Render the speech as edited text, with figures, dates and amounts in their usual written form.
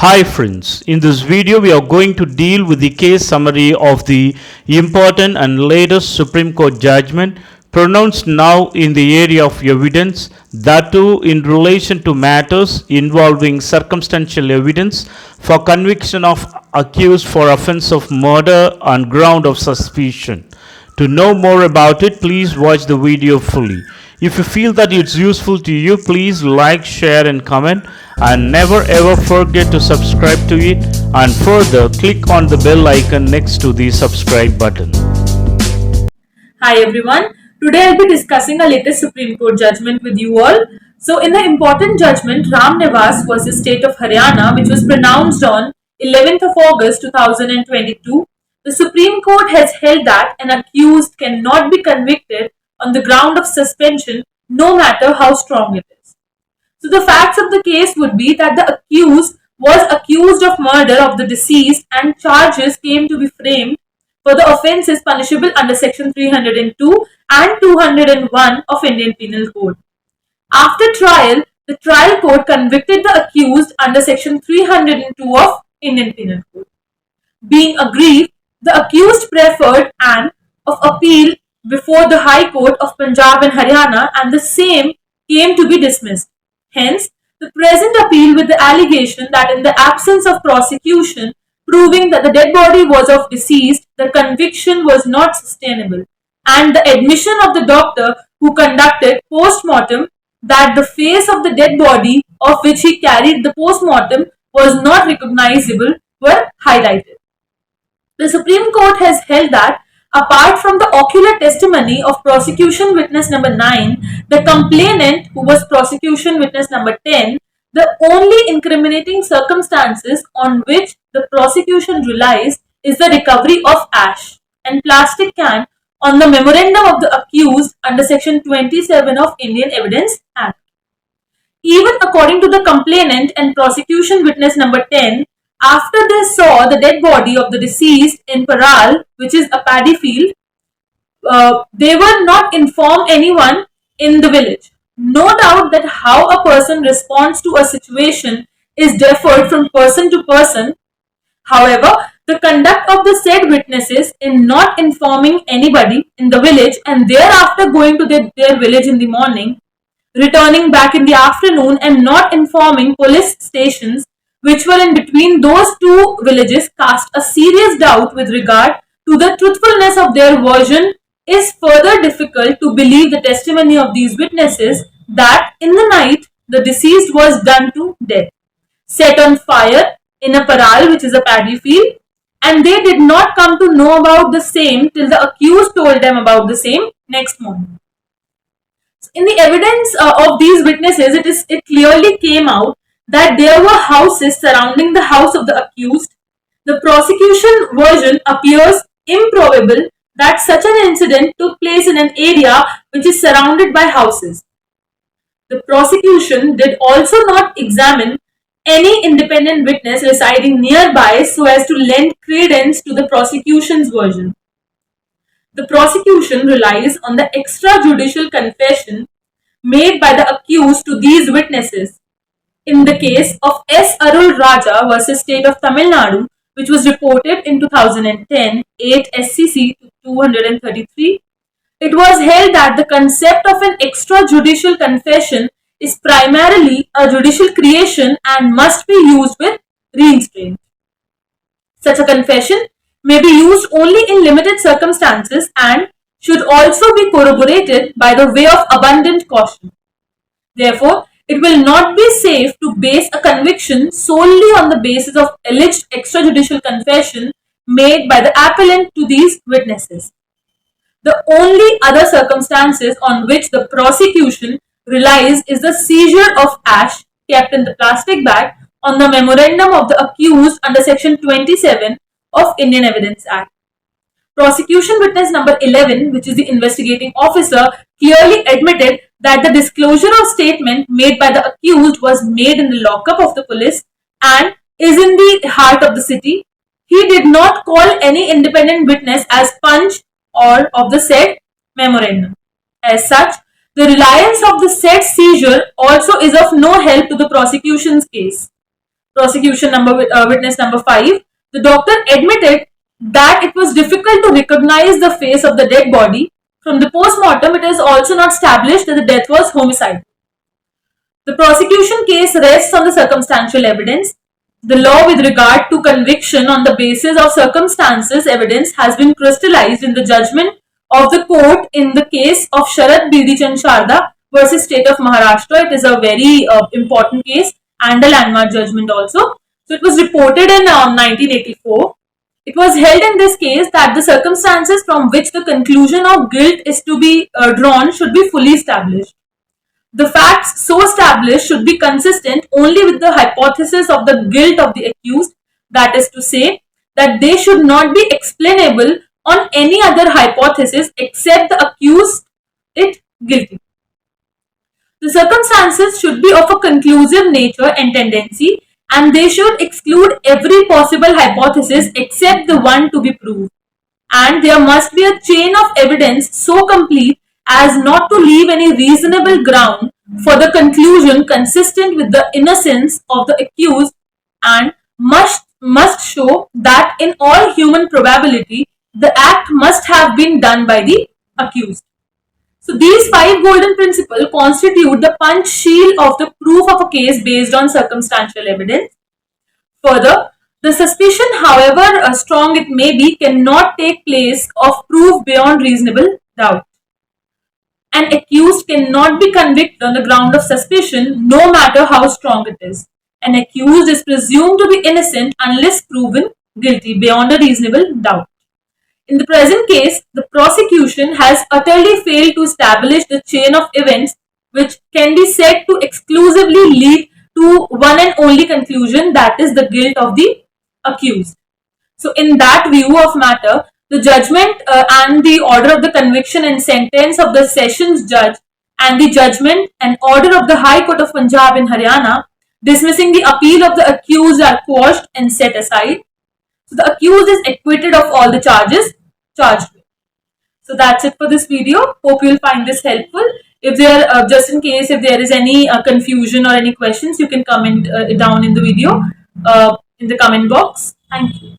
Hi friends, in this video we are going to deal with the case summary of the important and latest Supreme Court judgment pronounced now in the area of evidence, that too in relation to matters involving circumstantial evidence for conviction of accused for offense of murder on ground of suspicion. To know more about it, please watch the video fully. If you feel that it's useful to you, please like, share and comment, and never ever forget to subscribe to it, and further click on the bell icon next to the subscribe button. Hi everyone, today I'll be discussing a latest Supreme Court judgment with you all. So in the important judgment NIWAS versus State of Haryana, which was pronounced on 11th of August 2022, the Supreme Court has held that an accused cannot be convicted on the ground of suspension no matter how strong it is. So the facts of the case would be that the accused was accused of murder of the deceased and charges came to be framed for the offences punishable under section 302 and 201 of Indian Penal Code. After trial, the trial court convicted the accused under section 302 of Indian Penal Code. Being aggrieved, the accused preferred an of appeal before the High Court of Punjab and Haryana, and the same came to be dismissed. Hence, the present appeal with the allegation that in the absence of prosecution proving that the dead body was of deceased, the conviction was not sustainable, and the admission of the doctor who conducted post-mortem that the face of the dead body of which he carried the post-mortem was not recognizable were highlighted. The Supreme Court has held that apart from the ocular testimony of prosecution witness number 9, the complainant, who was prosecution witness number 10, the only incriminating circumstances on which the prosecution relies is the recovery of ash and plastic can on the memorandum of the accused under section 27 of Indian Evidence Act. Even according to the complainant and prosecution witness number 10, after they saw the dead body of the deceased in Paral, which is a paddy field, they were not informed anyone in the village. No doubt that how a person responds to a situation is differed from person to person. However, the conduct of the said witnesses in not informing anybody in the village and thereafter going to their village in the morning, returning back in the afternoon and not informing police stations which were in between those two villages cast a serious doubt with regard to the truthfulness of their version is further difficult to believe the testimony of these witnesses that in the night the deceased was done to death, set on fire in a paral, which is a paddy field, and they did not come to know about the same till the accused told them about the same next morning. In the evidence of these witnesses, it clearly came out that there were houses surrounding the house of the accused. The prosecution version appears improbable that such an incident took place in an area which is surrounded by houses. The prosecution did also not examine any independent witness residing nearby so as to lend credence to the prosecution's version. The prosecution relies on the extrajudicial confession made by the accused to these witnesses. In the case of S. Arul Raja versus State of Tamil Nadu, which was reported in 2010, 8 SCC 233, it was held that the concept of an extrajudicial confession is primarily a judicial creation and must be used with restraint. Such a confession may be used only in limited circumstances and should also be corroborated by the way of abundant caution. Therefore, it will not be safe to base a conviction solely on the basis of alleged extrajudicial confession made by the appellant to these witnesses. The only other circumstances on which the prosecution relies is the seizure of ash kept in the plastic bag on the memorandum of the accused under section 27 of Indian Evidence Act. Prosecution witness number 11, which is the investigating officer, clearly admitted that the disclosure of statement made by the accused was made in the lockup of the police and is in the heart of the city. He did not call any independent witness as punch or of the said memorandum. As such, the reliance of the said seizure also is of no help to the prosecution's case. prosecution witness number 5. The doctor admitted that it was difficult to recognize the face of the dead body. From the post-mortem, it is also not established that the death was homicide. The prosecution case rests on the circumstantial evidence. The law with regard to conviction on the basis of circumstances evidence has been crystallized in the judgment of the court in the case of Sharat Bidi Chand Sharda versus State of Maharashtra. It is a very important case and a landmark judgment also. So it was reported in 1984. It was held in this case that the circumstances from which the conclusion of guilt is to be drawn should be fully established. The facts so established should be consistent only with the hypothesis of the guilt of the accused, that is to say, that they should not be explainable on any other hypothesis except the accused it guilty. The circumstances should be of a conclusive nature and tendency, and they should exclude every possible hypothesis except the one to be proved. And there must be a chain of evidence so complete as not to leave any reasonable ground for the conclusion consistent with the innocence of the accused, and must show that in all human probability the act must have been done by the accused. So these 5 golden principles constitute the punch shield of the proof of a case based on circumstantial evidence. Further, the suspicion, however strong it may be, cannot take place of proof beyond reasonable doubt. An accused cannot be convicted on the ground of suspicion, no matter how strong it is. An accused is presumed to be innocent unless proven guilty beyond a reasonable doubt. In the present case, the prosecution has utterly failed to establish the chain of events which can be said to exclusively lead to one and only conclusion, that is the guilt of the accused. So in that view of matter, the judgment and the order of the conviction and sentence of the sessions judge and the judgment and order of the High Court of Punjab in Haryana dismissing the appeal of the accused are quashed and set aside. So the accused is acquitted of all the charges charged with. So that's it for this video. Hope you will find this helpful. If there, just in case if there is any confusion or any questions, you can comment it down in the video in the comment box. Thank you.